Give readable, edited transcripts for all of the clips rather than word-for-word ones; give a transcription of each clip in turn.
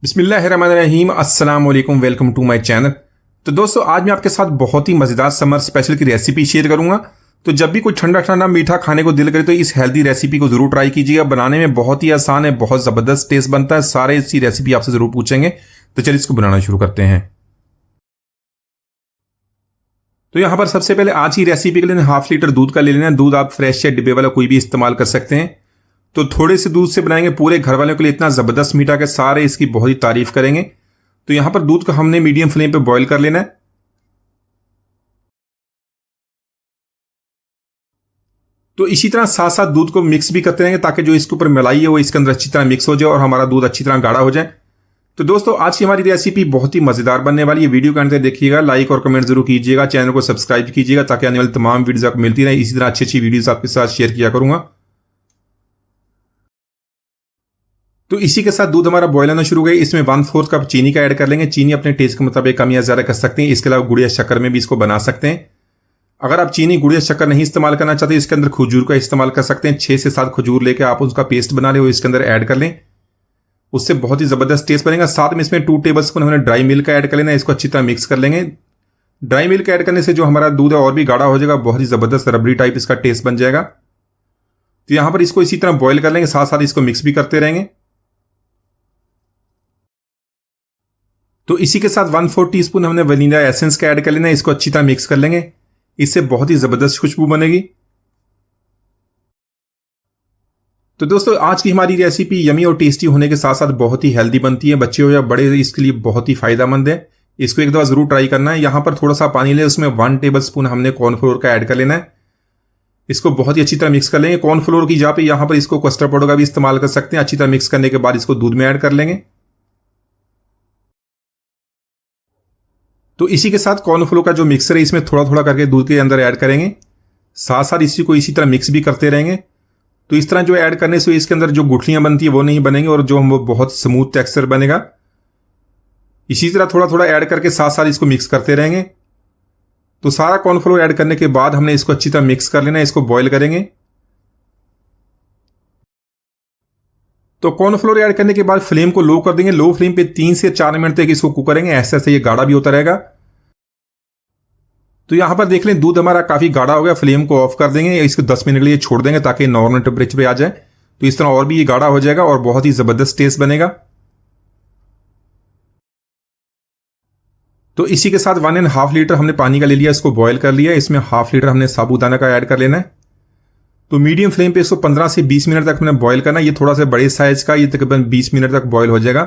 बिस्मिल्लाहिर्रहमानिर्रहीम, अस्सलाम वालेकुम, वेलकम टू माय चैनल। तो दोस्तों, आज मैं आपके साथ बहुत ही मज़ेदार समर स्पेशल की रेसिपी शेयर करूंगा। तो जब भी कोई ठंडा ठंडा मीठा खाने को दिल करे तो इस हेल्दी रेसिपी को जरूर ट्राई कीजिएगा। बनाने में बहुत ही आसान है, बहुत ज़बरदस्त टेस्ट बनता है। सारे इसी रेसिपी आपसे ज़रूर पूछेंगे, तो चलिए इसको बनाना शुरू करते हैं। तो यहाँ पर सबसे पहले आज की रेसिपी के लिए 1/2 लीटर दूध का ले लेना है। दूध आप फ्रेश या डिब्बे वाला कोई भी इस्तेमाल कर सकते हैं। तो थोड़े से दूध से बनाएंगे, पूरे घर वालों के लिए इतना ज़बरदस्त मीठा कि सारे इसकी बहुत ही तारीफ करेंगे। तो यहाँ पर दूध को हमने मीडियम फ्लेम पे बॉईल कर लेना है। तो इसी तरह साथ साथ दूध को मिक्स भी करते रहेंगे ताकि जो इसके ऊपर मलाई है वो इसके अंदर अच्छी तरह मिक्स हो जाए और हमारा दूध अच्छी तरह गाढ़ा हो जाए। तो दोस्तों, आज की हमारी रेसिपी बहुत ही मज़ेदार बनने वाली है। वीडियो के अंत तक देखिएगा, लाइक और कमेंट जरूर कीजिएगा, चैनल को सब्सक्राइब कीजिएगा ताकि आने वाली तमाम वीडियोस आपको मिलती रहे। इसी तरह अच्छी अच्छी वीडियोस आपके साथ शेयर किया करूंगा। तो इसी के साथ दूध हमारा बॉयल होना शुरू हो गया। इसमें 1/4 कप चीनी का ऐड कर लेंगे। चीनी अपने टेस्ट के मुताबिक कम या ज़्यादा कर सकते हैं। इसके अलावा गुड़ या शक्कर में भी इसको बना सकते हैं। अगर आप चीनी, गुड़ या शक्कर नहीं इस्तेमाल करना चाहते, इसके अंदर खजूर का इस्तेमाल कर सकते हैं। 6 से 7 खजूर लेकर आप उसका पेस्ट बना लें और इसके अंदर ऐड कर लें, उससे बहुत ही ज़बरदस्त टेस्ट बनेगा। साथ में इसमें 2 टेबल स्पून हमने ड्राई मिल्क का ऐड कर लेना है। इसको अच्छी तरह मिक्स कर लेंगे। ड्राई मिल्क ऐड करने से जो हमारा दूध है और भी गाढ़ा हो जाएगा, बहुत ही ज़बरदस्त रबड़ी टाइप इसका टेस्ट बन जाएगा। तो यहाँ पर इसको इसी तरह बॉयल कर लेंगे, साथ साथ इसको मिक्स भी करते रहेंगे। तो इसी के साथ 1/4 टीस्पून हमने वनीला एसेंस का ऐड कर लेना है। इसको अच्छी तरह मिक्स कर लेंगे, इससे बहुत ही ज़बरदस्त खुशबू बनेगी। तो दोस्तों, आज की हमारी रेसिपी यमी और टेस्टी होने के साथ साथ बहुत ही हेल्दी बनती है। बच्चे हो या बड़े, इसके लिए बहुत ही फायदेमंद है। इसको एक दफ़ा ज़रूर ट्राई करना है। यहाँ पर थोड़ा सा पानी ले, उसमें 1 टेबल स्पून हमने कॉर्नफ्लोर का ऐड कर लेना है। इसको बहुत ही अच्छी तरह मिक्स कर लेंगे। कॉर्नफ्लोर की जगह पे यहाँ पर इसको कस्टर्ड पाउडर का भी इस्तेमाल कर सकते हैं। अच्छी तरह मिक्स करने के बाद इसको दूध में ऐड कर लेंगे। तो इसी के साथ कॉर्नफ्लोर का जो मिक्सर है, इसमें थोड़ा थोड़ा करके दूध के अंदर ऐड करेंगे। साथ साथ इसी को इसी तरह मिक्स भी करते रहेंगे। तो इस तरह जो ऐड करने से इसके अंदर जो गुठलियां बनती है वो नहीं बनेंगी और जो हम वो बहुत स्मूथ टेक्सचर बनेगा। इसी तरह थोड़ा थोड़ा ऐड करके साथ साथ इसको मिक्स करते रहेंगे। तो सारा कॉर्नफ्लोर ऐड करने के बाद हमने इसको अच्छी तरह मिक्स कर लेना है। इसको बॉईल करेंगे। तो कॉर्नफ्लोर ऐड करने के बाद फ्लेम को लो कर देंगे। लो फ्लेम पे 3 से 4 मिनट तक इसको कुक करेंगे। ऐसे ऐसे ये गाढ़ा भी होता रहेगा। तो यहां पर देख लें, दूध हमारा काफी गाढ़ा हो गया। फ्लेम को ऑफ कर देंगे, इसको 10 मिनट के लिए छोड़ देंगे ताकि नॉर्मल टेम्परेचर पे आ जाए। तो इस तरह और भी ये गाढ़ा हो जाएगा और बहुत ही जबरदस्त टेस्ट बनेगा। तो इसी के साथ 1.5 लीटर हमने पानी का ले लिया, इसको बॉयल कर लिया। इसमें 1/2 लीटर हमने साबूदाना का ऐड कर लेना है। तो मीडियम फ्लेम पे इसको 15 से 20 मिनट तक हमने बॉयल करना है। ये थोड़ा सा बड़े साइज का, ये तकरीबन 20 मिनट तक बॉयल हो जाएगा।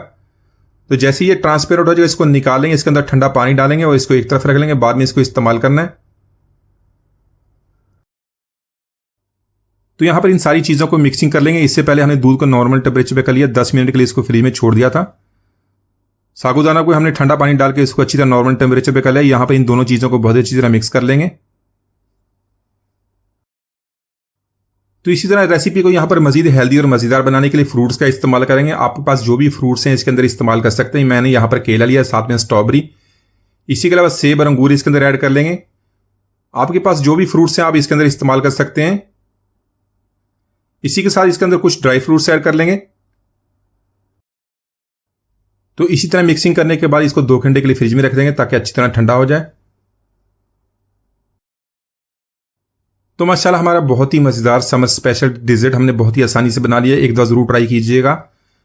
तो जैसे ये ट्रांसपेरेंट हो जाएगा, इसको निकालेंगे, इसके अंदर ठंडा पानी डालेंगे और इसको एक तरफ रख लेंगे। बाद में इसको इस्तेमाल करना है। तो यहां पर इन सारी चीज़ों को मिक्सिंग कर लेंगे। इससे पहले हमने दूध को नॉर्मल टेम्परेचर पे कर लिया। 10 मिनट के लिए इसको फ्रीज में छोड़ दिया था। साबूदाना को हमने ठंडा पानी डाल के इसको अच्छी तरह नॉर्मल टेम्परेचर पे कर लिया। यहां पर इन दोनों चीज़ों को बहुत अच्छी तरह मिक्स कर लेंगे। तो इसी तरह रेसिपी को यहाँ पर मजीद हेल्दी और मज़ेदार बनाने के लिए फ्रूट्स का इस्तेमाल करेंगे। आपके पास जो भी फ्रूट्स हैं इसके अंदर इस्तेमाल कर सकते हैं। मैंने यहाँ पर केला लिया, साथ में स्ट्रॉबेरी। इसी के अलावा सेब और अंगूर इसके अंदर ऐड कर लेंगे। आपके पास जो भी फ्रूट्स हैं आप इसके अंदर इस्तेमाल कर सकते हैं। इसी के साथ इसके अंदर कुछ ड्राई फ्रूट्स ऐड कर लेंगे। तो इसी तरह मिक्सिंग करने के बाद इसको 2 घंटे के लिए फ्रिज में रख देंगे ताकि अच्छी तरह ठंडा हो जाए। तो माशाल्लाह, हमारा बहुत ही मज़ेदार समर स्पेशल डिज़र्ट हमने बहुत ही आसानी से बना लिया। एक दफ़ा ज़रूर ट्राई कीजिएगा।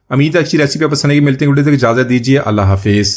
उम्मीद है अच्छी रेसिपी पसंद आएगी। मिलते हैं वीडियो तक, इजाज़त दीजिए। अल्लाह हाफिज़।